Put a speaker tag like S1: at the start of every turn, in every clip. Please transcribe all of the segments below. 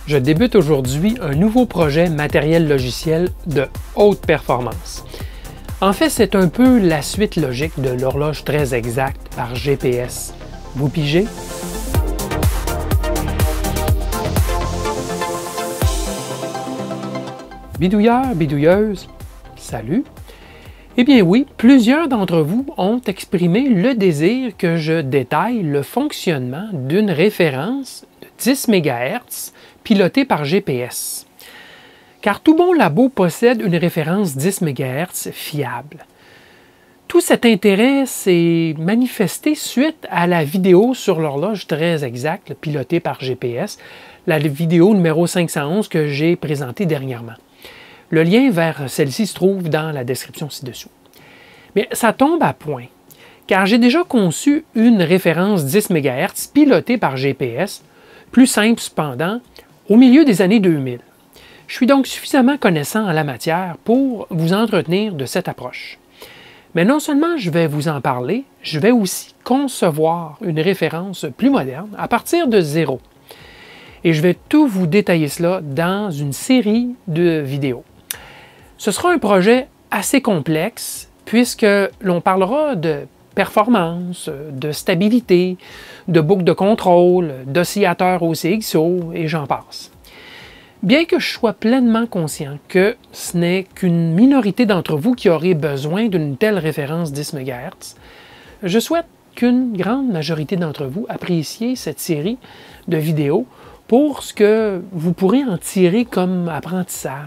S1: Je débute aujourd'hui un nouveau projet matériel logiciel de haute performance. En fait, c'est un peu la suite logique de l'horloge très exacte par GPS. Vous pigez? Bidouilleurs, bidouilleuses, salut! Eh bien oui, plusieurs d'entre vous ont exprimé le désir que je détaille le fonctionnement d'une référence de 10 MHz pilotée par GPS. Car tout bon labo possède une référence 10 MHz fiable. Tout cet intérêt s'est manifesté suite à la vidéo sur l'horloge très exacte pilotée par GPS, la vidéo numéro 511 que j'ai présentée dernièrement. Le lien vers celle-ci se trouve dans la description ci-dessous. Mais ça tombe à point, car j'ai déjà conçu une référence 10 MHz pilotée par GPS, plus simple cependant, au milieu des années 2000. Je suis donc suffisamment connaissant en la matière pour vous entretenir de cette approche. Mais non seulement je vais vous en parler, je vais aussi concevoir une référence plus moderne à partir de zéro. Et je vais tout vous détailler cela dans une série de vidéos. Ce sera un projet assez complexe puisque l'on parlera de performance, de stabilité, de boucle de contrôle, d'oscillateurs OCXO et j'en passe. Bien que je sois pleinement conscient que ce n'est qu'une minorité d'entre vous qui aurez besoin d'une telle référence 10 MHz, je souhaite qu'une grande majorité d'entre vous apprécie cette série de vidéos pour ce que vous pourrez en tirer comme apprentissage.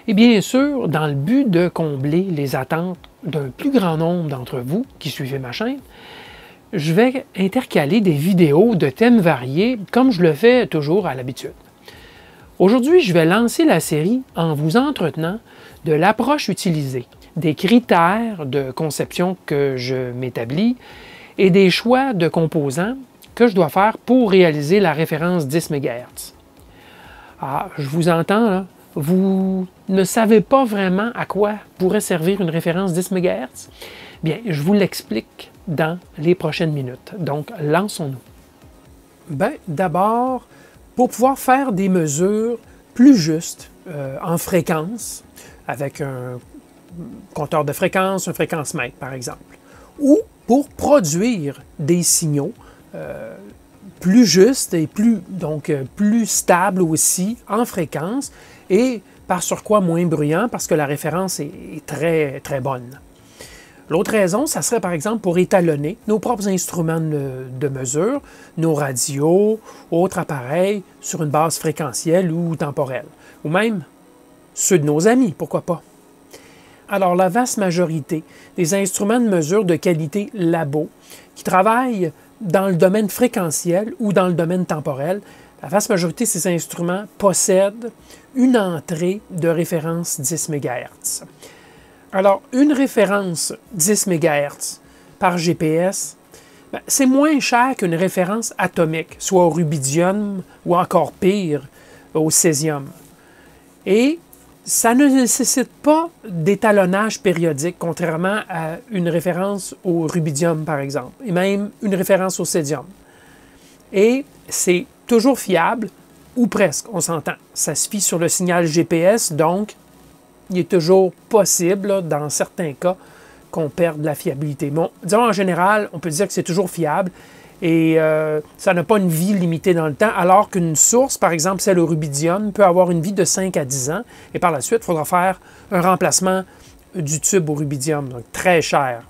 S1: Et bien sûr, dans le but de combler les attentes d'un plus grand nombre d'entre vous qui suivez ma chaîne, je vais intercaler des vidéos de thèmes variés comme je le fais toujours à l'habitude. Aujourd'hui, je vais lancer la série en vous entretenant de l'approche utilisée, des critères de conception que je m'établis et des choix de composants que je dois faire pour réaliser la référence 10 MHz. Ah, je vous entends, là. Vous ne savez pas vraiment à quoi pourrait servir une référence 10 MHz? Bien, je vous l'explique dans les prochaines minutes. Donc, lançons-nous. Bien, d'abord, pour pouvoir faire des mesures plus justes en fréquence, avec un compteur de fréquence, un fréquence-mètre, par exemple, ou pour produire des signaux plus justes et plus stables aussi en fréquence et par surcroît moins bruyants parce que la référence est très, très bonne. L'autre raison, ça serait par exemple pour étalonner nos propres instruments de mesure, nos radios, autres appareils sur une base fréquentielle ou temporelle, ou même ceux de nos amis, pourquoi pas. Alors la vaste majorité des instruments de mesure de qualité labo qui travaillent dans le domaine fréquentiel ou dans le domaine temporel, la vaste majorité de ces instruments possèdent une entrée de référence 10 MHz. Alors, une référence 10 MHz par GPS, c'est moins cher qu'une référence atomique, soit au rubidium ou encore pire, au césium. Et ça ne nécessite pas d'étalonnage périodique, contrairement à une référence au rubidium, par exemple, et même une référence au césium. Et c'est toujours fiable, ou presque, on s'entend. Ça se fie sur le signal GPS, donc il est toujours possible, là, dans certains cas, qu'on perde la fiabilité. Bon, disons en général, on peut dire que c'est toujours fiable et ça n'a pas une vie limitée dans le temps, alors qu'une source, par exemple celle au rubidium, peut avoir une vie de 5 à 10 ans et par la suite, il faudra faire un remplacement du tube au rubidium, donc très cher.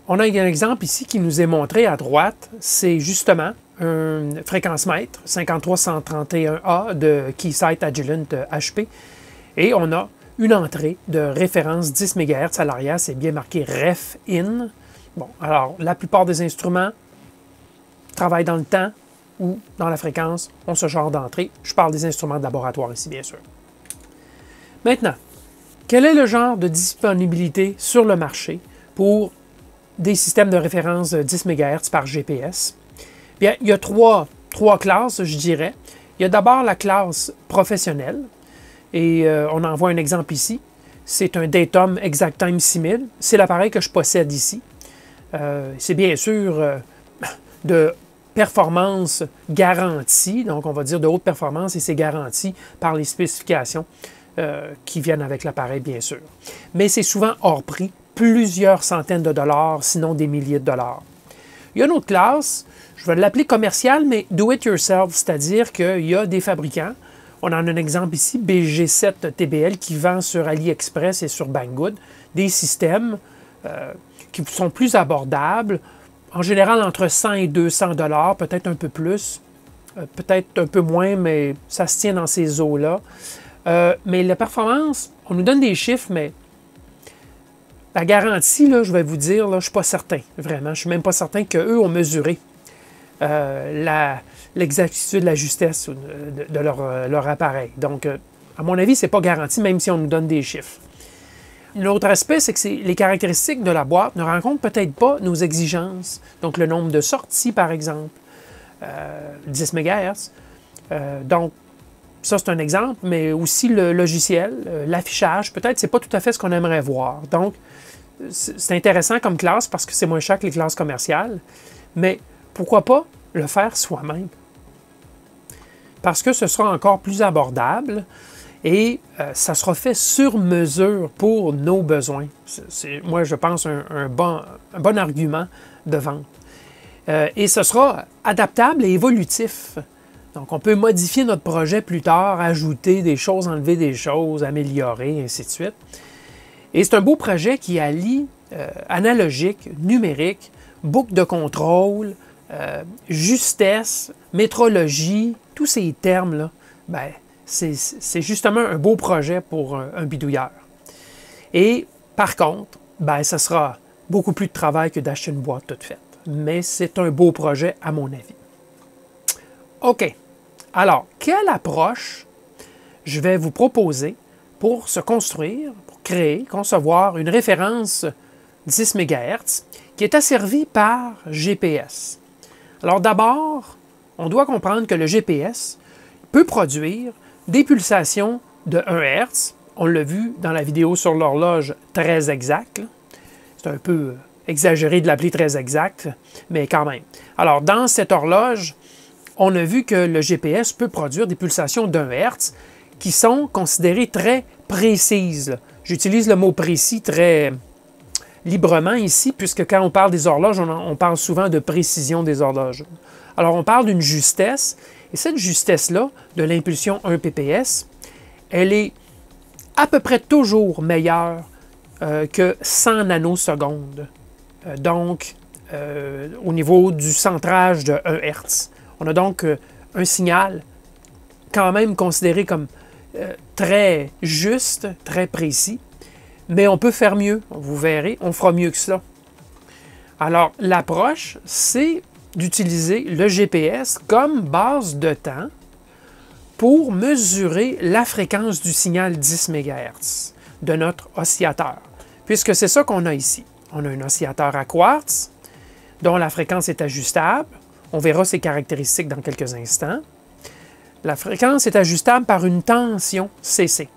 S1: On a un exemple ici qui nous est montré à droite, c'est justement un fréquence-mètre 53131A de Keysight Agilent HP et on a une entrée de référence 10 MHz à l'arrière, c'est bien marqué Ref In. Bon, alors la plupart des instruments travaillent dans le temps ou dans la fréquence, ont ce genre d'entrée. Je parle des instruments de laboratoire ici, bien sûr. Maintenant, quel est le genre de disponibilité sur le marché pour des systèmes de référence 10 MHz par GPS? Bien, il y a trois classes, je dirais. Il y a d'abord la classe professionnelle, et on en voit un exemple ici. C'est un Datum ExactTime 6000. C'est l'appareil que je possède ici. C'est bien sûr de performance garantie, donc on va dire de haute performance, et c'est garanti par les spécifications qui viennent avec l'appareil, bien sûr. Mais c'est souvent hors prix, plusieurs centaines de dollars, sinon des milliers de dollars. Il y a une autre classe, je vais l'appeler commerciale, mais do-it-yourself, c'est-à-dire qu'il y a des fabricants. On en a un exemple ici, BG7 TBL, qui vend sur AliExpress et sur Banggood des systèmes qui sont plus abordables, en général entre 100 et 200 dollars, peut-être un peu plus, peut-être un peu moins, mais ça se tient dans ces eaux-là. Mais la performance, on nous donne des chiffres, mais la garantie, là, je vais vous dire, là, je ne suis pas certain, vraiment. Je ne suis même pas certain qu'eux ont mesuré l'exactitude, la justesse de leur appareil. Donc, à mon avis, ce n'est pas garanti, même si on nous donne des chiffres. L'autre aspect, c'est que les caractéristiques de la boîte ne rencontrent peut-être pas nos exigences. Donc, le nombre de sorties, par exemple, 10 MHz. Donc, ça, c'est un exemple, mais aussi le logiciel, l'affichage, peut-être, ce n'est pas tout à fait ce qu'on aimerait voir. Donc, c'est intéressant comme classe parce que c'est moins cher que les classes commerciales, mais pourquoi pas le faire soi-même? Parce que ce sera encore plus abordable et ça sera fait sur mesure pour nos besoins. C'est, moi, je pense, un bon argument de vente. Et ce sera adaptable et évolutif. Donc, on peut modifier notre projet plus tard, ajouter des choses, enlever des choses, améliorer, ainsi de suite. Et c'est un beau projet qui allie analogique, numérique, boucle de contrôle, justesse, métrologie, tous ces termes-là, ben, c'est justement un beau projet pour un bidouilleur. Et par contre, ben, ça sera beaucoup plus de travail que d'acheter une boîte toute faite. Mais c'est un beau projet à mon avis. OK. Alors, quelle approche je vais vous proposer pour se construire, pour créer, concevoir une référence 10 MHz qui est asservie par GPS? Alors d'abord, on doit comprendre que le GPS peut produire des pulsations de 1 Hz. On l'a vu dans la vidéo sur l'horloge très exacte. C'est un peu exagéré de l'appeler très exact, mais quand même. Alors dans cette horloge, on a vu que le GPS peut produire des pulsations d'1 Hz qui sont considérées très précises. J'utilise le mot précis très librement ici, puisque quand on parle des horloges, on parle souvent de précision des horloges. Alors, on parle d'une justesse, et cette justesse-là, de l'impulsion 1 ppс, elle est à peu près toujours meilleure que 100 nanosecondes. Donc, au niveau du centrage de 1 Hz. On a donc un signal quand même considéré comme très juste, très précis, mais on peut faire mieux. Vous verrez, on fera mieux que cela. Alors, l'approche, c'est d'utiliser le GPS comme base de temps pour mesurer la fréquence du signal 10 MHz de notre oscillateur, puisque c'est ça qu'on a ici. On a un oscillateur à quartz dont la fréquence est ajustable. On verra ses caractéristiques dans quelques instants. La fréquence est ajustable par une tension CC.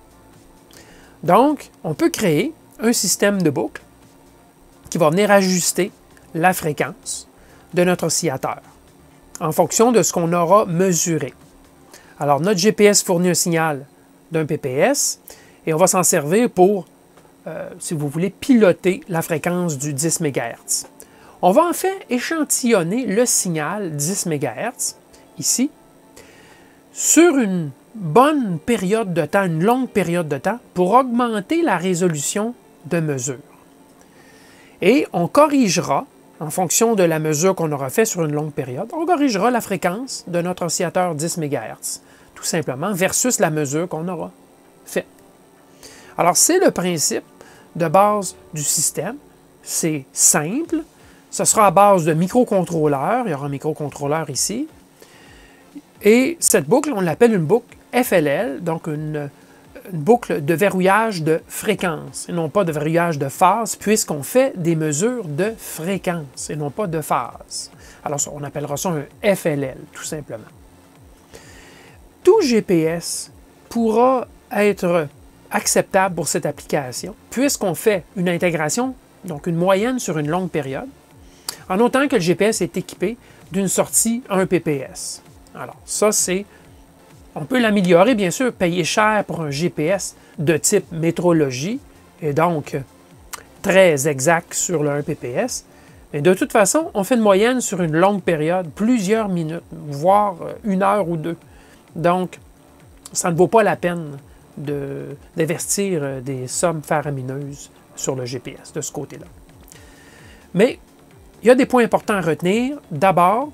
S1: Donc, on peut créer un système de boucle qui va venir ajuster la fréquence de notre oscillateur en fonction de ce qu'on aura mesuré. Alors, notre GPS fournit un signal d'1 ppс et on va s'en servir pour, si vous voulez, piloter la fréquence du 10 MHz. On va en fait échantillonner le signal 10 MHz, ici, sur une bonne période de temps, une longue période de temps, pour augmenter la résolution de mesure. Et on corrigera, en fonction de la mesure qu'on aura fait sur une longue période, on corrigera la fréquence de notre oscillateur 10 MHz, tout simplement, versus la mesure qu'on aura faite. Alors, c'est le principe de base du système. C'est simple. Ce sera à base de microcontrôleurs. Il y aura un microcontrôleur ici. Et cette boucle, on l'appelle une boucle FLL, donc une boucle de verrouillage de fréquence, et non pas de verrouillage de phase, puisqu'on fait des mesures de fréquence, et non pas de phase. Alors, on appellera ça un FLL, tout simplement. Tout GPS pourra être acceptable pour cette application, puisqu'on fait une intégration, donc une moyenne sur une longue période, en autant que le GPS est équipé d'une sortie 1 PPS. Alors, ça, on peut l'améliorer, bien sûr, payer cher pour un GPS de type métrologie, et donc très exact sur le 1 PPS. Mais de toute façon, on fait une moyenne sur une longue période, plusieurs minutes, voire 1 heure ou 2. Donc, ça ne vaut pas la peine d'investir des sommes faramineuses sur le GPS de ce côté-là. Mais il y a des points importants à retenir. D'abord,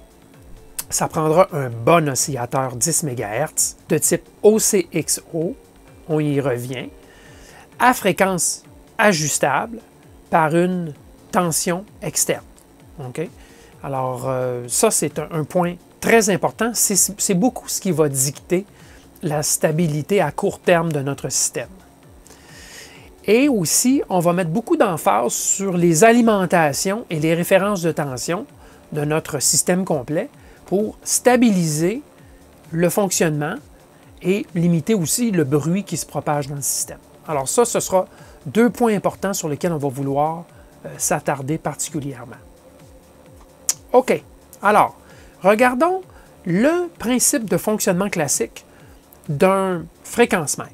S1: ça prendra un bon oscillateur 10 MHz de type OCXO, on y revient, à fréquence ajustable par une tension externe. Okay? Alors, ça, c'est un point très important. C'est beaucoup ce qui va dicter la stabilité à court terme de notre système. Et aussi, on va mettre beaucoup d'emphase sur les alimentations et les références de tension de notre système complet pour stabiliser le fonctionnement et limiter aussi le bruit qui se propage dans le système. Alors ça, ce sera 2 points importants sur lesquels on va vouloir s'attarder particulièrement. OK. Alors, regardons le principe de fonctionnement classique d'un fréquence-mètre.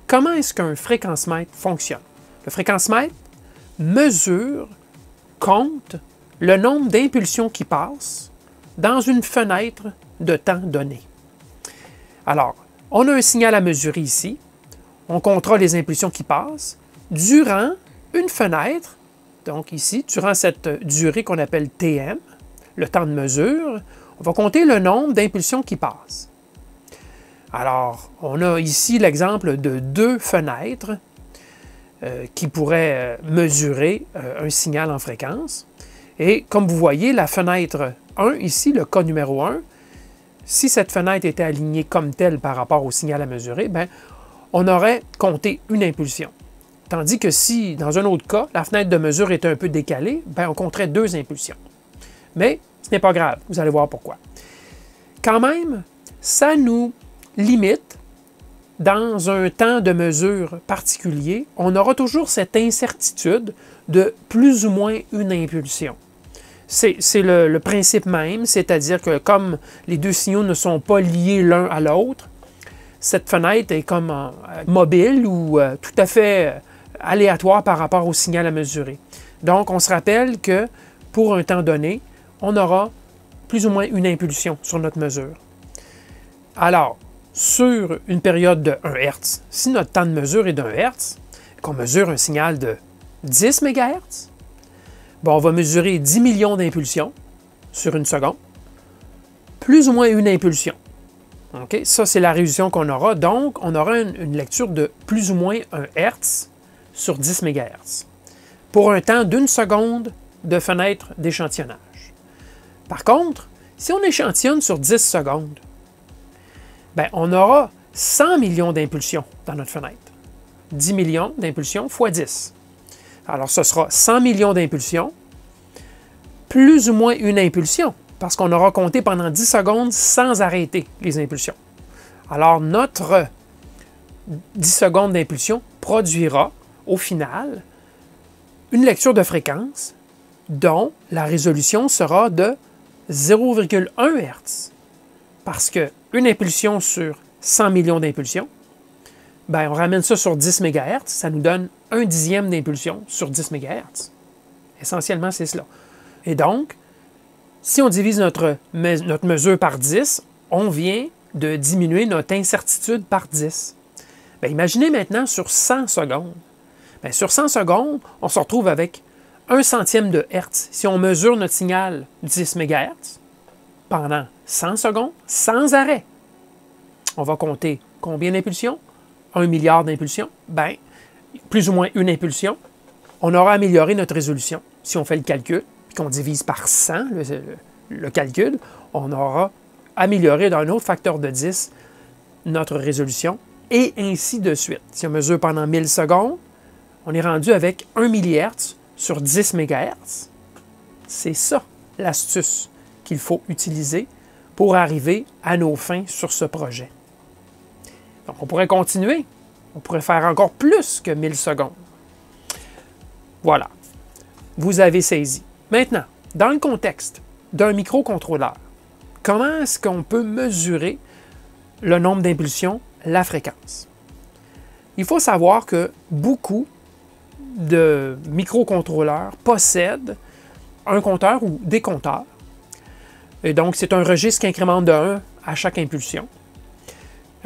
S1: Comment est-ce qu'un fréquence-mètre fonctionne? Le fréquence-mètre mesure, compte le nombre d'impulsions qui passent dans une fenêtre de temps donné. Alors, on a un signal à mesurer ici. On comptera les impulsions qui passent durant une fenêtre, donc ici, durant cette durée qu'on appelle TM, le temps de mesure, on va compter le nombre d'impulsions qui passent. Alors, on a ici l'exemple de 2 fenêtres qui pourraient mesurer un signal en fréquence. Et comme vous voyez, la fenêtre 1, ici, le cas numéro 1, si cette fenêtre était alignée comme telle par rapport au signal à mesurer, bien, on aurait compté une impulsion. Tandis que si, dans un autre cas, la fenêtre de mesure était un peu décalée, bien, on compterait 2 impulsions. Mais ce n'est pas grave, vous allez voir pourquoi. Quand même, ça nous limite dans un temps de mesure particulier. On aura toujours cette incertitude de plus ou moins une impulsion. C'est le principe même, c'est-à-dire que comme les 2 signaux ne sont pas liés l'un à l'autre, cette fenêtre est comme mobile ou tout à fait aléatoire par rapport au signal à mesurer. Donc, on se rappelle que pour un temps donné, on aura plus ou moins une impulsion sur notre mesure. Alors, sur une période de 1 Hz, si notre temps de mesure est d'1 Hz, qu'on mesure un signal de 10 MHz, bon, on va mesurer 10 millions d'impulsions sur une seconde, plus ou moins une impulsion. Okay? Ça, c'est la résolution qu'on aura. Donc, on aura une lecture de plus ou moins 1 Hz sur 10 MHz pour un temps d'1 seconde de fenêtre d'échantillonnage. Par contre, si on échantillonne sur 10 secondes, bien, on aura 100 millions d'impulsions dans notre fenêtre. 10 millions d'impulsions fois 10. Alors, ce sera 100 millions d'impulsions, plus ou moins une impulsion, parce qu'on aura compté pendant 10 secondes sans arrêter les impulsions. Alors, notre 10 secondes d'impulsion produira, au final, une lecture de fréquence dont la résolution sera de 0,1 Hz. Parce qu'une impulsion sur 100 millions d'impulsions, ben, on ramène ça sur 10 MHz, ça nous donne 1/10 d'impulsion sur 10 MHz. Essentiellement, c'est cela. Et donc, si on divise notre mesure par 10, on vient de diminuer notre incertitude par 10. Bien, imaginez maintenant sur 100 secondes. Bien, sur 100 secondes, on se retrouve avec 1 centième de Hertz. Si on mesure notre signal 10 MHz pendant 100 secondes, sans arrêt, on va compter combien d'impulsions? 1 milliard d'impulsions? Bien, plus ou moins une impulsion. On aura amélioré notre résolution. Si on fait le calcul, puis qu'on divise par 100 le calcul, on aura amélioré d'un autre facteur de 10 notre résolution, et ainsi de suite. Si on mesure pendant 1000 secondes, on est rendu avec 1 millihertz sur 10 MHz. C'est ça l'astuce qu'il faut utiliser pour arriver à nos fins sur ce projet. Donc, on pourrait continuer. On pourrait faire encore plus que 1000 secondes. Voilà. Vous avez saisi. Maintenant, dans le contexte d'un microcontrôleur. Comment est-ce qu'on peut mesurer le nombre d'impulsions, la fréquence? Il faut savoir que beaucoup de microcontrôleurs possèdent un compteur ou des compteurs. Et donc, c'est un registre qui incrémente de 1 à chaque impulsion.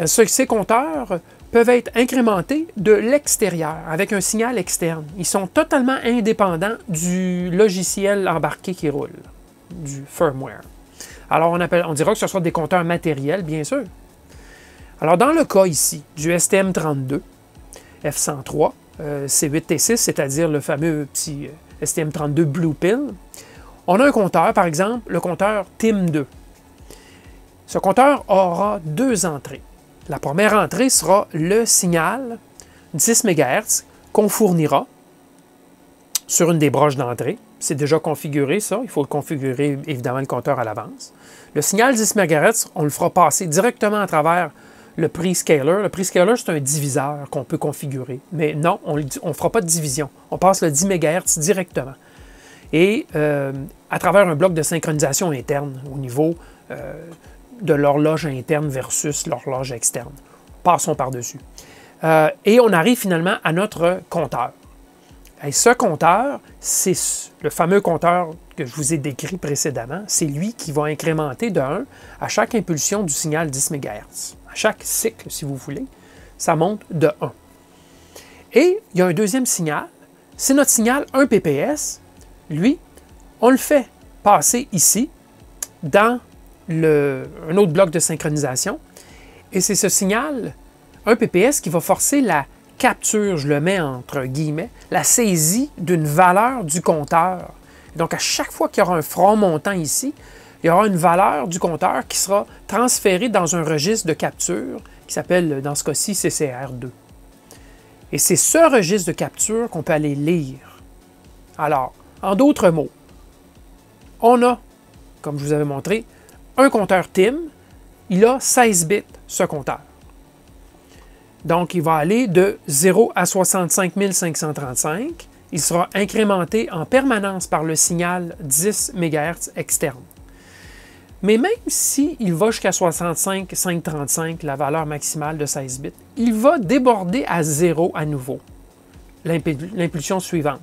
S1: Ces compteurs peuvent être incrémentés de l'extérieur, avec un signal externe. Ils sont totalement indépendants du logiciel embarqué qui roule, du firmware. Alors, on dira que ce soit des compteurs matériels, bien sûr. Alors, dans le cas ici du STM32, F103, C8T6, c'est-à-dire le fameux petit STM32 Blue Pill, on a un compteur, par exemple, le compteur TIM2. Ce compteur aura deux entrées. La première entrée sera le signal 10 MHz qu'on fournira sur une des broches d'entrée. C'est déjà configuré, ça. Il faut configurer, évidemment, le compteur à l'avance. Le signal 10 MHz, on le fera passer directement à travers le prescaler. Le prescaler, c'est un diviseur qu'on peut configurer. Mais non, on ne fera pas de division. On passe le 10 MHz directement. Et à travers un bloc de synchronisation interne au niveau de l'horloge interne versus l'horloge externe. Passons par-dessus. Et on arrive finalement à notre compteur. Et ce compteur, c'est le fameux compteur que je vous ai décrit précédemment. C'est lui qui va incrémenter de 1 à chaque impulsion du signal 10 MHz. À chaque cycle, si vous voulez, ça monte de 1. Et il y a un deuxième signal. C'est notre signal 1 PPS. Lui, on le fait passer ici, dans un autre bloc de synchronisation. Et c'est ce signal 1 PPS qui va forcer la capture, je le mets entre guillemets, la saisie d'une valeur du compteur. Donc, à chaque fois qu'il y aura un front montant ici, il y aura une valeur du compteur qui sera transférée dans un registre de capture qui s'appelle, dans ce cas-ci, CCR2. Et c'est ce registre de capture qu'on peut aller lire. Alors, en d'autres mots, on a, comme je vous avais montré, un compteur TIM, il a 16 bits, ce compteur. Donc, il va aller de 0 à 65 535. Il sera incrémenté en permanence par le signal 10 MHz externe. Mais même s'il va jusqu'à 65 535, la valeur maximale de 16 bits, il va déborder à 0 à nouveau, l'impulsion suivante.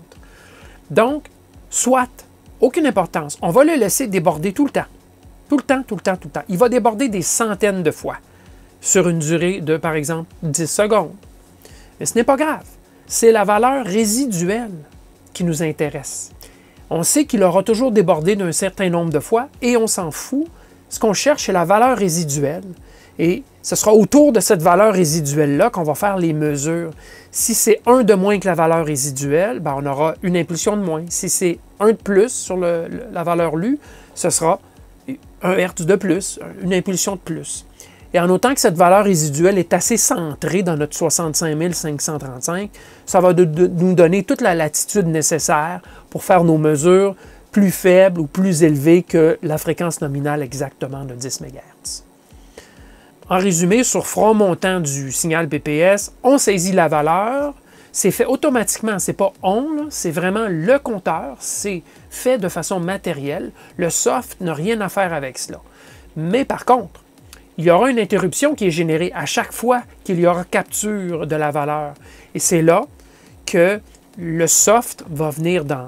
S1: Donc, soit, aucune importance, on va le laisser déborder tout le temps. Tout le temps, tout le temps, tout le temps. Il va déborder des centaines de fois sur une durée de, par exemple, 10 secondes. Mais ce n'est pas grave. C'est la valeur résiduelle qui nous intéresse. On sait qu'il aura toujours débordé d'un certain nombre de fois et on s'en fout. Ce qu'on cherche, c'est la valeur résiduelle. Et ce sera autour de cette valeur résiduelle-là qu'on va faire les mesures. Si c'est 1 de moins que la valeur résiduelle, ben on aura une impulsion de moins. Si c'est 1 de plus sur la valeur lue, ce sera 1 Hz de plus, une impulsion de plus. Et en autant que cette valeur résiduelle est assez centrée dans notre 65 535, ça va nous donner toute la latitude nécessaire pour faire nos mesures plus faibles ou plus élevées que la fréquence nominale exactement de 10 MHz. En résumé, sur front montant du signal PPS, on saisit la valeur, c'est fait automatiquement, c'est pas on, c'est vraiment le compteur, c'est fait de façon matérielle. Le soft n'a rien à faire avec cela. Mais par contre, il y aura une interruption qui est générée à chaque fois qu'il y aura capture de la valeur. Et c'est là que le soft va venir dans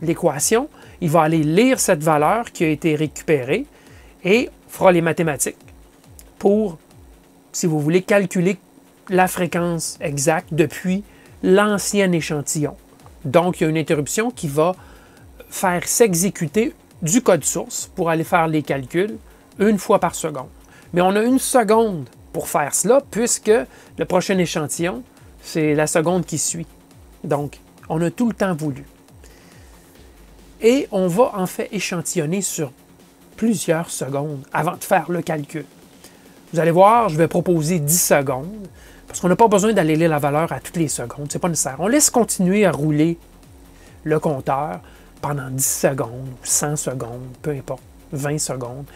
S1: l'équation, il va aller lire cette valeur qui a été récupérée et fera les mathématiques pour, si vous voulez, calculer la fréquence exacte depuis l'ancien échantillon. Donc, il y a une interruption qui va faire s'exécuter du code source pour aller faire les calculs une fois par seconde. Mais on a une seconde pour faire cela puisque le prochain échantillon, c'est la seconde qui suit. Donc, on a tout le temps voulu. Et on va en fait échantillonner sur plusieurs secondes avant de faire le calcul. Vous allez voir, je vais proposer 10 secondes parce qu'on n'a pas besoin d'aller lire la valeur à toutes les secondes. Ce n'est pas nécessaire. On laisse continuer à rouler le compteur pendant 10 secondes, 100 secondes, peu importe, 20 secondes.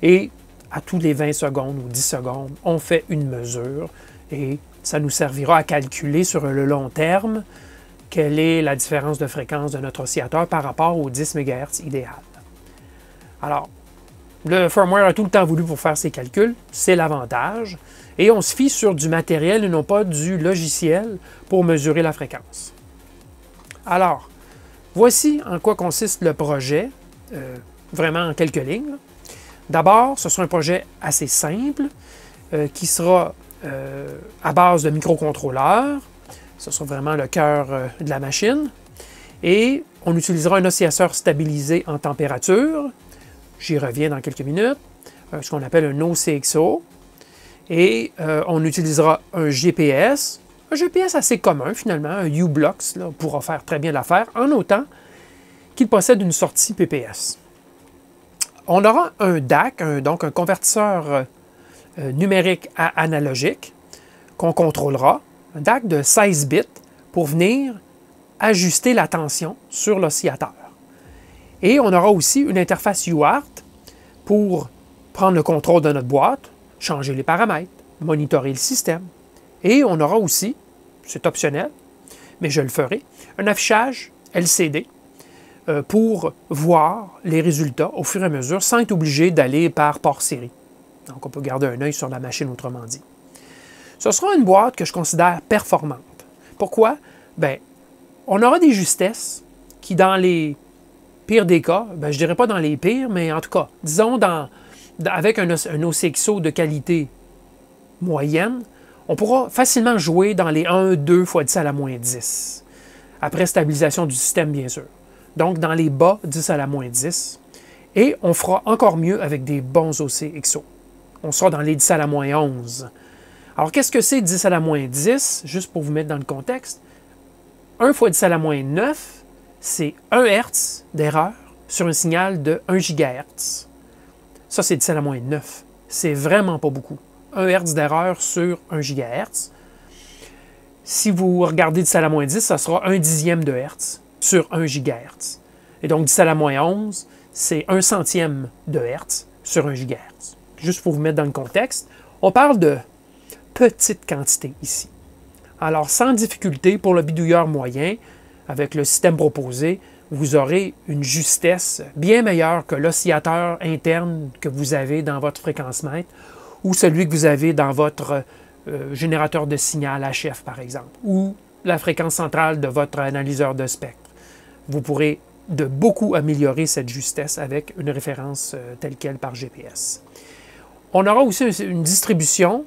S1: Et à tous les 20 secondes ou 10 secondes, on fait une mesure et ça nous servira à calculer sur le long terme quelle est la différence de fréquence de notre oscillateur par rapport au 10 MHz idéal. Alors, le firmware a tout le temps voulu pour faire ses calculs, c'est l'avantage. Et on se fie sur du matériel et non pas du logiciel pour mesurer la fréquence. Alors, voici en quoi consiste le projet, vraiment en quelques lignes. D'abord, ce sera un projet assez simple qui sera à base de microcontrôleurs. Ce sera vraiment le cœur de la machine. Et on utilisera un oscillateur stabilisé en température. J'y reviens dans quelques minutes. Ce qu'on appelle un OCXO. Et on utilisera un GPS. Un GPS assez commun finalement, un U-Blox, pourra faire très bien l'affaire, en autant qu'il possède une sortie PPS. On aura un DAC, donc un convertisseur numérique à analogique, qu'on contrôlera, un DAC de 16 bits, pour venir ajuster la tension sur l'oscillateur. Et on aura aussi une interface UART pour prendre le contrôle de notre boîte, changer les paramètres, monitorer le système. Et on aura aussi, c'est optionnel, mais je le ferai, un affichage LCD pour voir les résultats au fur et à mesure sans être obligé d'aller par port série. Donc on peut garder un œil sur la machine autrement dit. Ce sera une boîte que je considère performante. Pourquoi? Bien, on aura des justesses qui, dans les pires des cas, je ne dirais pas dans les pires, mais en tout cas, disons avec un OCXO de qualité moyenne, on pourra facilement jouer dans les 1, 2 fois 10 à la moins 10. Après stabilisation du système, bien sûr. Donc, dans les bas, 10 à la moins 10. Et on fera encore mieux avec des bons OCXO. On sera dans les 10 à la moins 11. Alors, qu'est-ce que c'est 10 à la moins 10? Juste pour vous mettre dans le contexte. 1 fois 10 à la moins 9, c'est 1 Hz d'erreur sur un signal de 1 GHz. Ça, c'est 10 à la moins 9. C'est vraiment pas beaucoup. 1 Hz d'erreur sur 1 GHz. Si vous regardez 10 à la moins 10, ça sera 1 dixième de Hertz sur 1 GHz. Et donc 10 à la moins 11, c'est 1 centième de Hertz sur 1 GHz. Juste pour vous mettre dans le contexte, on parle de petites quantités ici. Alors, sans difficulté, pour le bidouilleur moyen, avec le système proposé, vous aurez une justesse bien meilleure que l'oscillateur interne que vous avez dans votre fréquence-mètre ou celui que vous avez dans votre générateur de signal HF, par exemple, ou la fréquence centrale de votre analyseur de spectre. Vous pourrez de beaucoup améliorer cette justesse avec une référence telle quelle par GPS. On aura aussi une distribution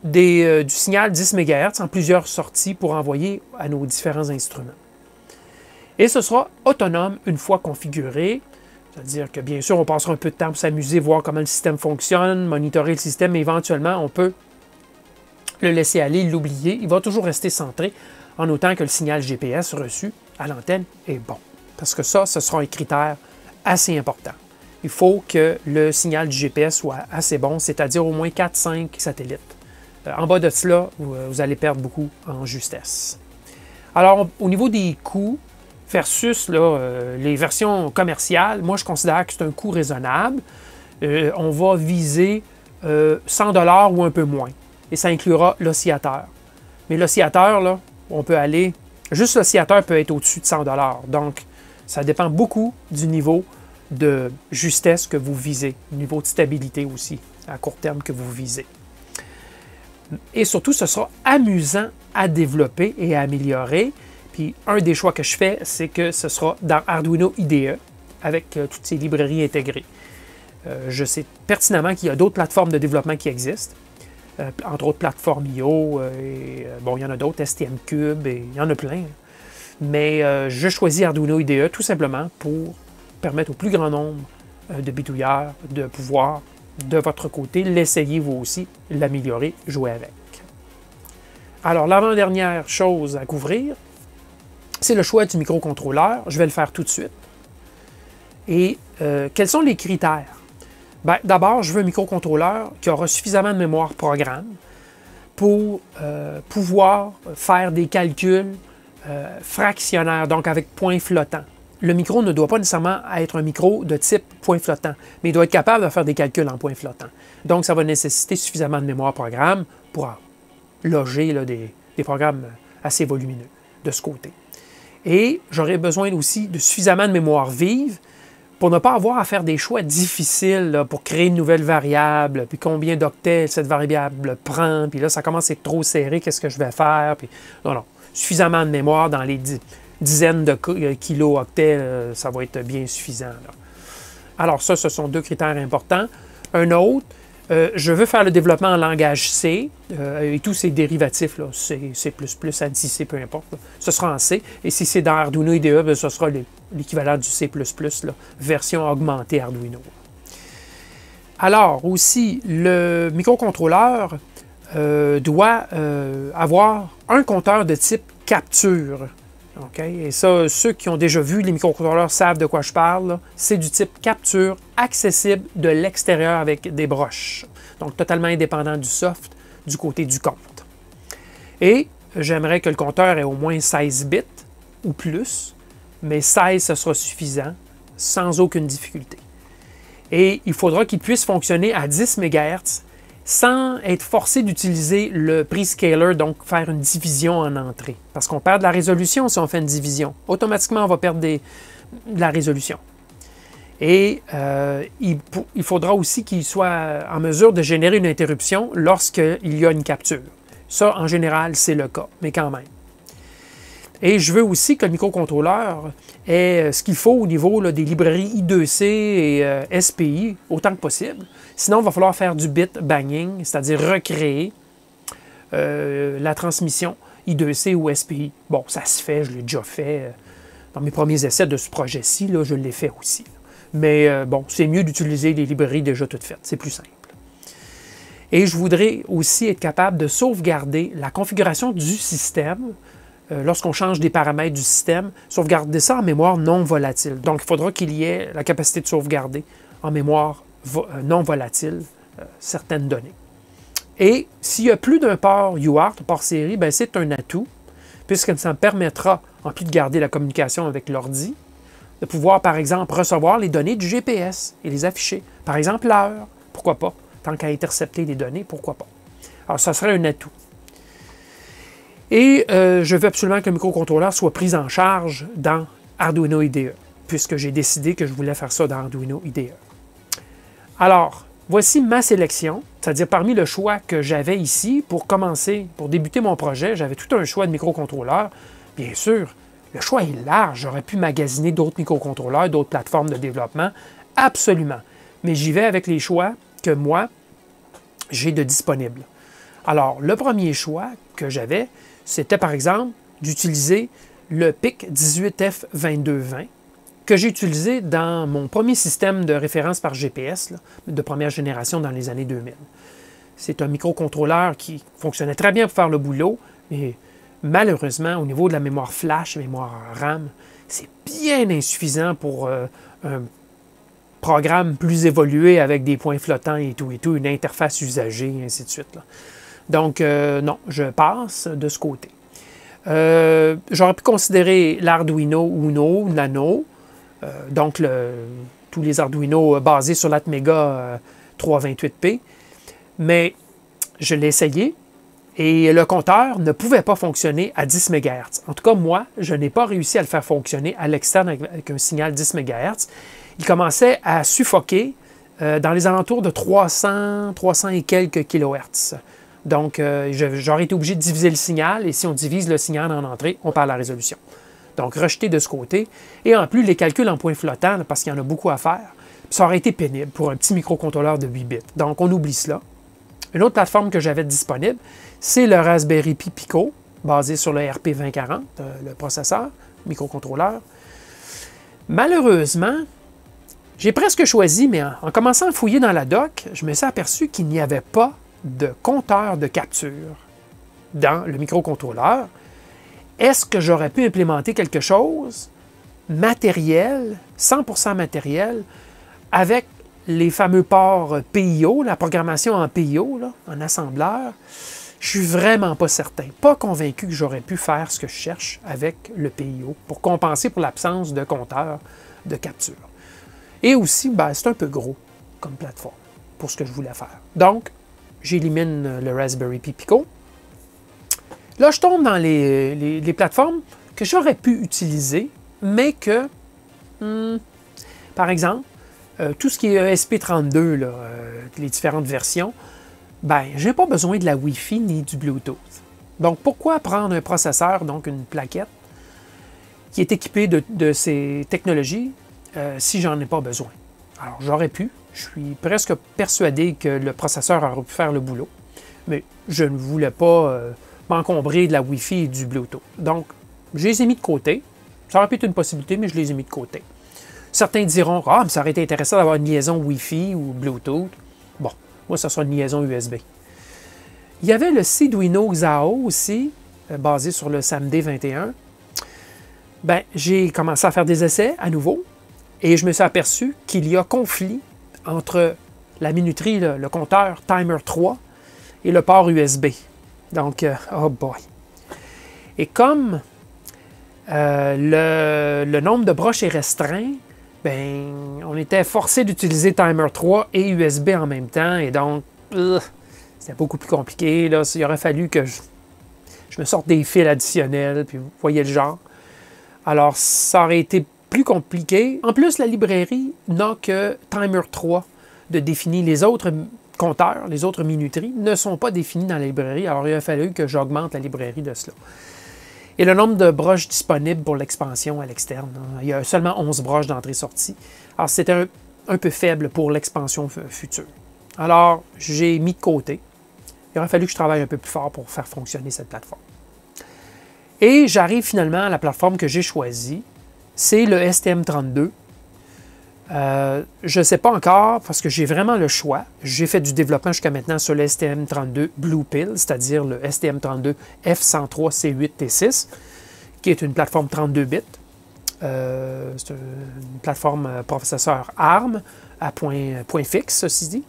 S1: du signal 10 MHz en plusieurs sorties pour envoyer à nos différents instruments. Et ce sera autonome une fois configuré, c'est-à-dire que bien sûr, on passera un peu de temps pour s'amuser, voir comment le système fonctionne, monitorer le système, mais éventuellement, on peut le laisser aller, l'oublier. Il va toujours rester centré en autant que le signal GPS reçu à l'antenne est bon. Parce que ça, ce sera un critère assez important. Il faut que le signal du GPS soit assez bon, c'est-à-dire au moins 4-5 satellites. En bas de cela, vous allez perdre beaucoup en justesse. Alors, au niveau des coûts, versus les versions commerciales, moi je considère que c'est un coût raisonnable. On va viser 100 $ ou un peu moins. Et ça inclura l'oscillateur. Mais l'oscillateur, là, on peut aller... Juste l'oscillateur peut être au-dessus de 100 $. Donc, ça dépend beaucoup du niveau de justesse que vous visez, du niveau de stabilité aussi, à court terme que vous visez. Et surtout, ce sera amusant à développer et à améliorer. Puis, un des choix que je fais, c'est que ce sera dans Arduino IDE, avec toutes ces librairies intégrées. Je sais pertinemment qu'il y a d'autres plateformes de développement qui existent, entre autres Plateforme.io, bon, il y en a d'autres, STM-Cube, et il y en a plein. Mais je choisis Arduino IDE tout simplement pour permettre au plus grand nombre de bidouilleurs de pouvoir, de votre côté, l'essayer vous aussi, l'améliorer, jouer avec. Alors, l'avant-dernière chose à couvrir, c'est le choix du microcontrôleur. Je vais le faire tout de suite. Et quels sont les critères? Bien, d'abord, je veux un microcontrôleur qui aura suffisamment de mémoire programme pour pouvoir faire des calculs fractionnaires, donc avec point flottant. Le micro ne doit pas nécessairement être un micro de type point flottant, mais il doit être capable de faire des calculs en point flottant. Donc, ça va nécessiter suffisamment de mémoire programme pour loger là, des programmes assez volumineux de ce côté. Et j'aurai besoin aussi de suffisamment de mémoire vive pour ne pas avoir à faire des choix difficiles là, pour créer une nouvelle variable, puis combien d'octets cette variable prend, puis là, ça commence à être trop serré, qu'est-ce que je vais faire? Puis, non, suffisamment de mémoire dans les dizaines de kilo-octets, ça va être bien suffisant. Là. Alors ça, ce sont deux critères importants. Un autre, je veux faire le développement en langage C et tous ces dérivatifs, là, C, C++, ANSI, C, peu importe, là, ce sera en C. Et si c'est dans Arduino IDE, bien, ce sera l'équivalent du C++, là, version augmentée Arduino. Alors aussi, le microcontrôleur doit avoir un compteur de type capture. Okay? Et ça, ceux qui ont déjà vu les microcontrôleurs savent de quoi je parle. C'est du type capture accessible de l'extérieur avec des broches. Donc, totalement indépendant du soft du côté du compte. Et j'aimerais que le compteur ait au moins 16 bits ou plus, mais 16, ce sera suffisant, sans aucune difficulté. Et il faudra qu'il puisse fonctionner à 10 MHz sans être forcé d'utiliser le prescaler, donc faire une division en entrée. Parce qu'on perd de la résolution si on fait une division. Automatiquement, on va perdre de la résolution. Et il faudra aussi qu'il soit en mesure de générer une interruption lorsqu'il y a une capture. Ça, en général, c'est le cas, mais quand même. Et je veux aussi que le microcontrôleur ait ce qu'il faut au niveau là, des librairies I2C et SPI, autant que possible. Sinon, il va falloir faire du bit banging, c'est-à-dire recréer la transmission I2C ou SPI. Bon, ça se fait, je l'ai déjà fait dans mes premiers essais de ce projet-ci, je l'ai fait aussi. Mais bon, c'est mieux d'utiliser les librairies déjà toutes faites, c'est plus simple. Et je voudrais aussi être capable de sauvegarder la configuration du système lorsqu'on change des paramètres du système, sauvegarder ça en mémoire non volatile. Donc, il faudra qu'il y ait la capacité de sauvegarder en mémoire non volatile certaines données. Et s'il y a plus d'un port UART, port série, ben, c'est un atout, puisque ça me permettra, en plus de garder la communication avec l'ordi, de pouvoir, par exemple, recevoir les données du GPS et les afficher. Par exemple, l'heure, pourquoi pas? Tant qu'à intercepter les données, pourquoi pas? Alors, ça serait un atout. Et je veux absolument que le microcontrôleur soit pris en charge dans Arduino IDE, puisque j'ai décidé que je voulais faire ça dans Arduino IDE. Alors, voici ma sélection, c'est-à-dire parmi le choix que j'avais ici pour commencer, pour débuter mon projet, j'avais tout un choix de microcontrôleurs. Bien sûr, le choix est large, j'aurais pu magasiner d'autres microcontrôleurs, d'autres plateformes de développement, absolument. Mais j'y vais avec les choix que moi, j'ai de disponibles. Alors, le premier choix que j'avais, c'était par exemple d'utiliser le PIC 18F2220 que j'ai utilisé dans mon premier système de référence par GPS là, de première génération dans les années 2000. C'est un microcontrôleur qui fonctionnait très bien pour faire le boulot, mais malheureusement, au niveau de la mémoire flash, mémoire RAM, c'est bien insuffisant pour un programme plus évolué avec des points flottants et tout, une interface usagée, et ainsi de suite. Là. Donc, non, je passe de ce côté. J'aurais pu considérer l'Arduino Uno Nano, donc tous les Arduino basés sur l'Atmega 328P, mais je l'ai essayé et le compteur ne pouvait pas fonctionner à 10 MHz. En tout cas, moi, je n'ai pas réussi à le faire fonctionner à l'externe avec un signal 10 MHz. Il commençait à suffoquer dans les alentours de 300 et quelques kHz. Donc, j'aurais été obligé de diviser le signal, et si on divise le signal en entrée, on perd la résolution. Donc, rejeté de ce côté. Et en plus, les calculs en points flottants, parce qu'il y en a beaucoup à faire, ça aurait été pénible pour un petit microcontrôleur de 8 bits. Donc, on oublie cela. Une autre plateforme que j'avais disponible, c'est le Raspberry Pi Pico, basé sur le RP2040, le processeur, microcontrôleur. Malheureusement, j'ai presque choisi, mais en commençant à fouiller dans la doc, je me suis aperçu qu'il n'y avait pas de compteur de capture dans le microcontrôleur. Est-ce que j'aurais pu implémenter quelque chose matériel, 100% matériel, avec les fameux ports PIO, la programmation en PIO, là, en assembleur? Je suis vraiment pas certain, pas convaincu que j'aurais pu faire ce que je cherche avec le PIO pour compenser pour l'absence de compteur de capture. Et aussi, ben, c'est un peu gros comme plateforme pour ce que je voulais faire. Donc, j'élimine le Raspberry Pi Pico. Là, je tombe dans les plateformes que j'aurais pu utiliser, mais que Par exemple, tout ce qui est ESP32, là, les différentes versions, ben, je n'ai pas besoin de la Wi-Fi ni du Bluetooth. Donc, pourquoi prendre un processeur, donc une plaquette, qui est équipée de ces technologies si j'en ai pas besoin? Alors, j'aurais pu. Je suis presque persuadé que le processeur aurait pu faire le boulot, mais je ne voulais pas m'encombrer de la Wi-Fi et du Bluetooth. Donc, je les ai mis de côté. Ça aurait pu être une possibilité, mais je les ai mis de côté. Certains diront « Ah, mais ça aurait été intéressant d'avoir une liaison Wi-Fi ou Bluetooth. » Bon, moi, ça sera une liaison USB. Il y avait le Arduino Xiao aussi, basé sur le SAMD 21. Ben, j'ai commencé à faire des essais à nouveau et je me suis aperçu qu'il y a conflit entre la minuterie, le compteur Timer 3 et le port USB. Donc, oh boy. Et comme le nombre de broches est restreint, ben, on était forcé d'utiliser Timer 3 et USB en même temps, et donc, c'était beaucoup plus compliqué. Là. Il aurait fallu que je me sorte des fils additionnels, puis vous voyez le genre. Alors, ça aurait été plus compliqué. En plus, la librairie n'a que Timer 3 de définir. Les autres compteurs, les autres minuteries, ne sont pas définis dans la librairie, alors il a fallu que j'augmente la librairie de cela. Et le nombre de broches disponibles pour l'expansion à l'externe, il y a seulement 11 broches d'entrée-sortie. Alors, c'était un peu faible pour l'expansion future. Alors, j'ai mis de côté. Il aurait fallu que je travaille un peu plus fort pour faire fonctionner cette plateforme. Et j'arrive finalement à la plateforme que j'ai choisie. C'est le STM32. Je ne sais pas encore, parce que j'ai vraiment le choix. J'ai fait du développement jusqu'à maintenant sur le STM32 Blue Pill, c'est-à-dire le STM32 F103C8T6, qui est une plateforme 32 bits. C'est une plateforme processeur ARM à point fixe, ceci dit.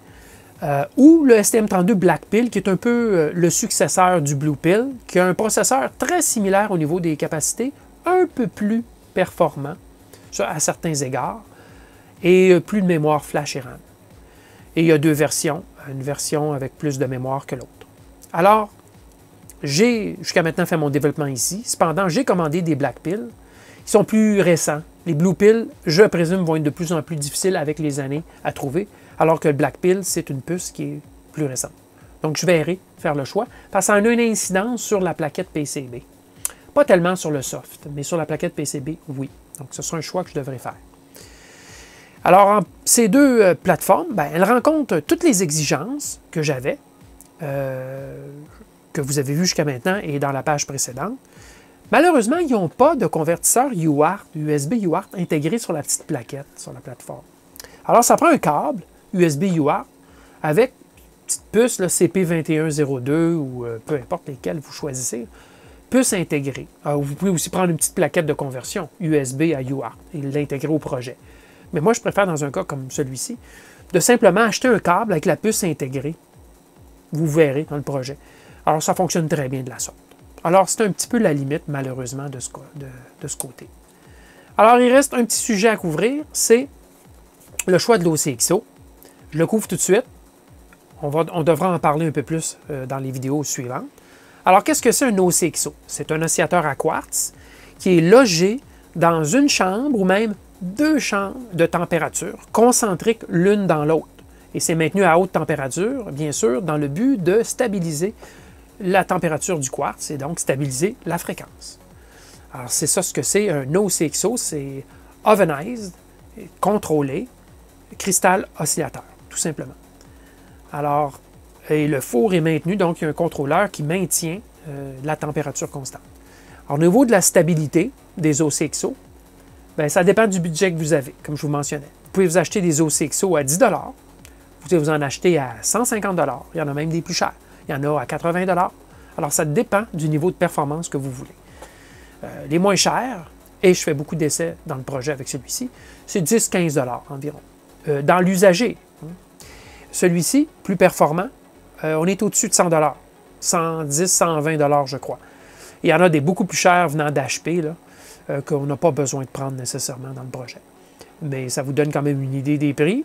S1: Ou le STM32 Black Pill, qui est un peu le successeur du Blue Pill, qui a un processeur très similaire au niveau des capacités, un peu plus performant à certains égards, et plus de mémoire flash et RAM. Et il y a deux versions, une version avec plus de mémoire que l'autre. Alors, j'ai jusqu'à maintenant fait mon développement ici. Cependant, j'ai commandé des Black Pill. Ils sont plus récents. Les Blue Pill, je présume, vont être de plus en plus difficiles avec les années à trouver, alors que le Black Pill, c'est une puce qui est plus récente. Donc, je verrai faire le choix, parce que ça a une incidence sur la plaquette PCB. Pas tellement sur le soft, mais sur la plaquette PCB, oui. Donc, ce sera un choix que je devrais faire. Alors, ces deux plateformes, ben, elles rencontrent toutes les exigences que j'avais, que vous avez vues jusqu'à maintenant et dans la page précédente. Malheureusement, ils n'ont pas de convertisseur UART, USB UART intégré sur la petite plaquette, sur la plateforme. Alors, ça prend un câble USB UART avec une petite puce là, CP2102 ou peu importe lesquelles vous choisissez, puce intégrée. Alors, vous pouvez aussi prendre une petite plaquette de conversion USB à UART et l'intégrer au projet. Mais moi, je préfère, dans un cas comme celui-ci, de simplement acheter un câble avec la puce intégrée. Vous verrez dans le projet. Alors, ça fonctionne très bien de la sorte. Alors, c'est un petit peu la limite, malheureusement, de ce côté. Alors, il reste un petit sujet à couvrir, c'est le choix de l'OCXO. Je le couvre tout de suite. On devra en parler un peu plus dans les vidéos suivantes. Alors, qu'est-ce que c'est un OCXO? C'est un oscillateur à quartz qui est logé dans une chambre ou même deux chambres de température concentriques l'une dans l'autre. Et c'est maintenu à haute température, bien sûr, dans le but de stabiliser la température du quartz et donc stabiliser la fréquence. Alors, c'est ça ce que c'est un OCXO, c'est Ovenized, contrôlé, cristal oscillateur, tout simplement. Alors, et le four est maintenu, donc il y a un contrôleur qui maintient la température constante. Alors, au niveau de la stabilité des OCXO, bien, ça dépend du budget que vous avez, comme je vous mentionnais. Vous pouvez vous acheter des OCXO à 10 $, vous pouvez vous en acheter à 150 $, il y en a même des plus chers, il y en a à 80 $. Alors, ça dépend du niveau de performance que vous voulez. Les moins chers, et je fais beaucoup d'essais dans le projet avec celui-ci, c'est 10-15 $ environ. Dans l'usager, celui-ci, plus performant, on est au-dessus de 100 $, 110-120 $, je crois. Il y en a des beaucoup plus chers venant d'HP, qu'on n'a pas besoin de prendre nécessairement dans le projet. Mais ça vous donne quand même une idée des prix.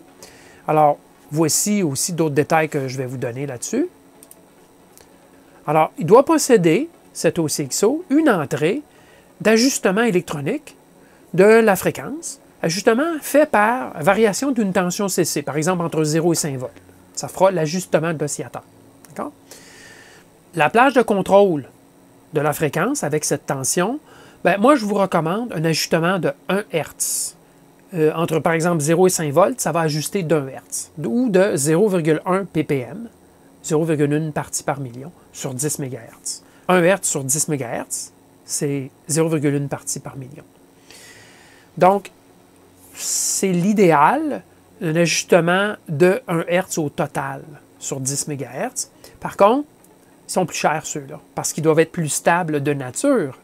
S1: Alors, voici aussi d'autres détails que je vais vous donner là-dessus. Alors, il doit posséder, cet OCXO, une entrée d'ajustement électronique de la fréquence Ajustement fait par variation d'une tension CC, par exemple entre 0 et 5 volts. Ça fera l'ajustement de l'oscillateur. D'accord? La plage de contrôle de la fréquence avec cette tension, ben, moi, je vous recommande un ajustement de 1 Hz. Entre, par exemple, 0 et 5 volts, ça va ajuster d'1 Hz, ou de 0,1 ppm, 0,1 partie par million, sur 10 MHz. 1 Hz sur 10 MHz, c'est 0,1 partie par million. Donc, c'est l'idéal, un ajustement de 1 Hz au total sur 10 MHz. Par contre, ils sont plus chers ceux-là, parce qu'ils doivent être plus stables de nature.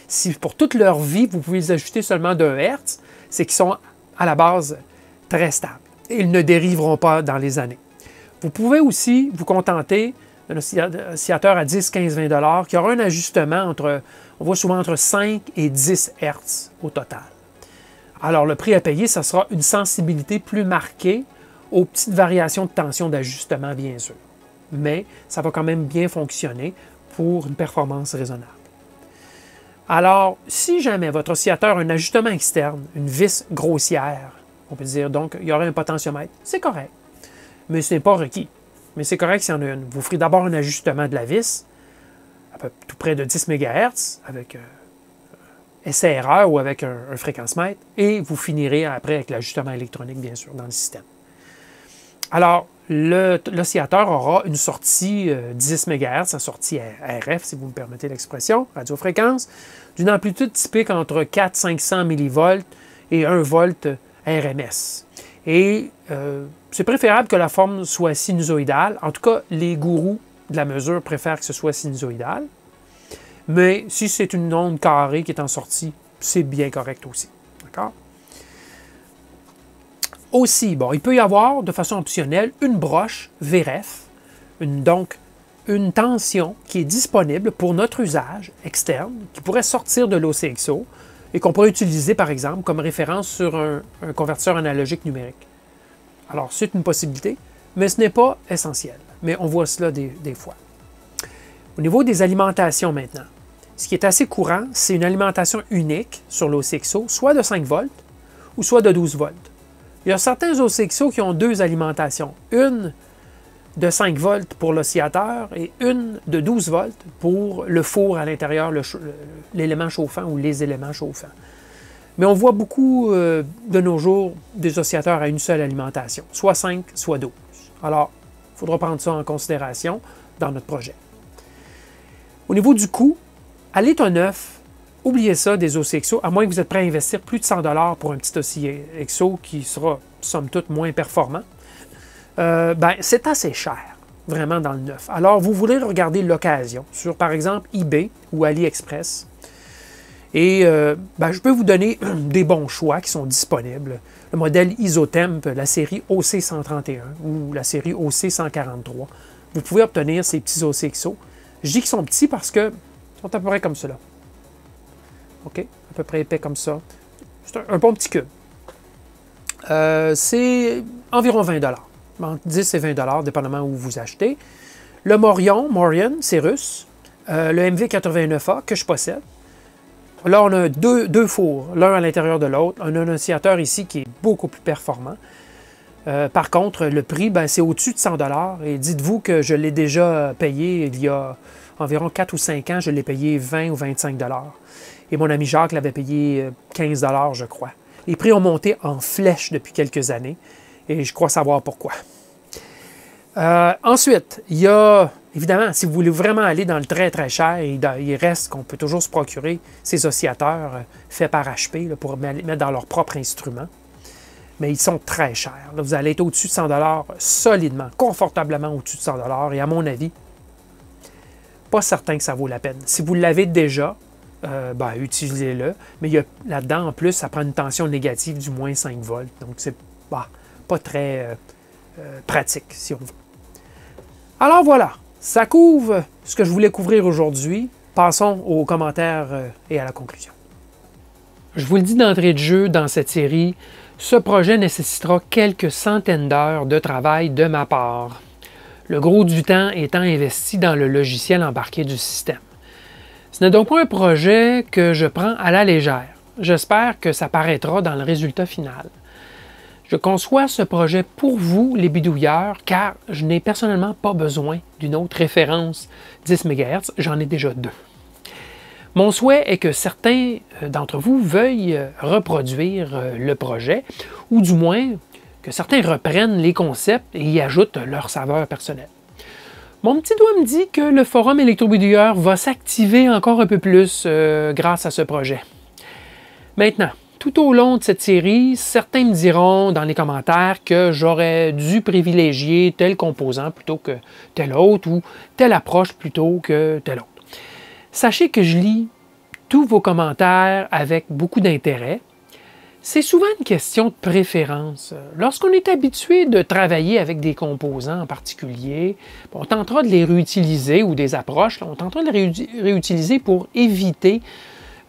S1: Si pour toute leur vie, vous pouvez les ajuster seulement d'1 Hz, c'est qu'ils sont à la base très stables. Et ils ne dériveront pas dans les années. Vous pouvez aussi vous contenter d'un oscillateur à 10, 15, 20 $ qui aura un ajustement entre, on voit souvent entre 5 et 10 Hz au total. Alors, le prix à payer, ça sera une sensibilité plus marquée aux petites variations de tension d'ajustement, bien sûr. Mais ça va quand même bien fonctionner pour une performance raisonnable. Alors, si jamais votre oscillateur a un ajustement externe, une vis grossière, on peut dire, donc il y aurait un potentiomètre, c'est correct. Mais ce n'est pas requis. Mais c'est correct s'il y en a une. Vous ferez d'abord un ajustement de la vis, à peu tout près de 10 MHz, avec essai-erreur ou avec un fréquence-mètre, et vous finirez après avec l'ajustement électronique, bien sûr, dans le système. Alors, l'oscillateur aura une sortie 10 MHz, sa sortie RF, si vous me permettez l'expression, radiofréquence, d'une amplitude typique entre 400-500 mV et 1 volt RMS. Et c'est préférable que la forme soit sinusoïdale. En tout cas, les gourous de la mesure préfèrent que ce soit sinusoïdal. Mais si c'est une onde carrée qui est en sortie, c'est bien correct aussi. D'accord? Aussi, bon, il peut y avoir, de façon optionnelle, une broche VRF, donc une tension qui est disponible pour notre usage externe, qui pourrait sortir de l'OCXO et qu'on pourrait utiliser, par exemple, comme référence sur un convertisseur analogique numérique. Alors, c'est une possibilité, mais ce n'est pas essentiel. Mais on voit cela des fois. Au niveau des alimentations maintenant, ce qui est assez courant, c'est une alimentation unique sur l'OCXO, soit de 5 volts ou soit de 12 volts. Il y a certains OCXO qui ont deux alimentations, une de 5 volts pour l'oscillateur et une de 12 volts pour le four à l'intérieur, l'élément chauffant ou les éléments chauffants. Mais on voit beaucoup de nos jours des oscillateurs à une seule alimentation, soit 5, soit 12. Alors, il faudra prendre ça en considération dans notre projet. Au niveau du coût, à l'état neuf, oubliez ça des OCXO, à moins que vous êtes prêt à investir plus de 100 $ pour un petit OCXO qui sera, somme toute, moins performant. C'est assez cher, vraiment, dans le neuf. Alors, vous voulez regarder l'occasion sur, par exemple, eBay ou AliExpress. Et je peux vous donner des bons choix qui sont disponibles. Le modèle Isotemp, la série OC131 ou la série OC143. Vous pouvez obtenir ces petits OCXO. Je dis qu'ils sont petits parce qu'ils sont à peu près comme cela. OK? À peu près épais comme ça. C'est un bon petit cube. C'est environ 20 $. Entre 10 et 20 $, dépendamment où vous achetez. Le Morion, c'est russe. Le MV89A que je possède. Là, on a deux fours, l'un à l'intérieur de l'autre. On a un oscillateur ici qui est beaucoup plus performant. Par contre, le prix, c'est au-dessus de 100 $. Et dites-vous que je l'ai déjà payé il y a environ 4 ou 5 ans. Je l'ai payé 20 ou 25 $. Et mon ami Jacques l'avait payé 15 $, je crois. Les prix ont monté en flèche depuis quelques années. Et je crois savoir pourquoi. Ensuite, il y a, évidemment, si vous voulez vraiment aller dans le très très cher, il reste qu'on peut toujours se procurer ces oscillateurs faits par HP là, pour mettre dans leur propre instrument. Mais ils sont très chers. Là, vous allez être au-dessus de 100 $ solidement, confortablement au-dessus de 100 $. Et à mon avis, pas certain que ça vaut la peine. Si vous l'avez déjà, utilisez-le. Mais là-dedans, en plus, ça prend une tension négative du moins 5 volts. Donc, c'est pas très pratique, si on veut. Alors voilà, ça couvre ce que je voulais couvrir aujourd'hui. Passons aux commentaires et à la conclusion. Je vous le dis d'entrée de jeu, dans cette série, ce projet nécessitera quelques centaines d'heures de travail de ma part. Le gros du temps étant investi dans le logiciel embarqué du système. Ce n'est donc pas un projet que je prends à la légère. j'espère que ça paraîtra dans le résultat final. Je conçois ce projet pour vous, les bidouilleurs, car je n'ai personnellement pas besoin d'une autre référence 10 MHz, j'en ai déjà 2. Mon souhait est que certains d'entre vous veuillent reproduire le projet, ou du moins que certains reprennent les concepts et y ajoutent leur saveur personnelle. Mon petit doigt me dit que le forum électrobidouilleur va s'activer encore un peu plus grâce à ce projet. Maintenant, tout au long de cette série, certains me diront dans les commentaires que j'aurais dû privilégier tel composant plutôt que tel autre ou telle approche plutôt que tel autre. Sachez que je lis tous vos commentaires avec beaucoup d'intérêt. C'est souvent une question de préférence. Lorsqu'on est habitué de travailler avec des composants en particulier, on tentera de les réutiliser ou des approches, on tentera de les réutiliser pour éviter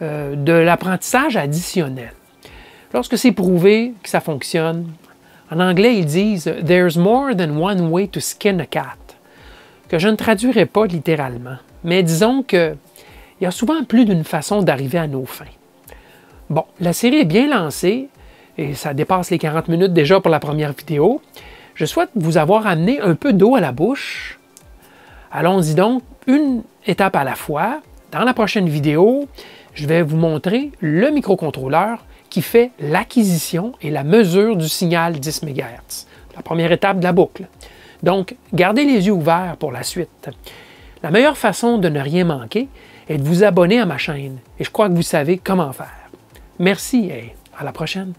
S1: de l'apprentissage additionnel. Lorsque c'est prouvé que ça fonctionne, en anglais ils disent « There's more than one way to skin a cat », que je ne traduirai pas littéralement, mais disons qu'il y a souvent plus d'une façon d'arriver à nos fins. Bon, la série est bien lancée et ça dépasse les 40 minutes déjà pour la première vidéo. Je souhaite vous avoir amené un peu d'eau à la bouche. Allons-y donc, une étape à la fois. Dans la prochaine vidéo, je vais vous montrer le microcontrôleur qui fait l'acquisition et la mesure du signal 10 MHz, la première étape de la boucle. Donc, gardez les yeux ouverts pour la suite. La meilleure façon de ne rien manquer est de vous abonner à ma chaîne et je crois que vous savez comment faire. Merci et à la prochaine!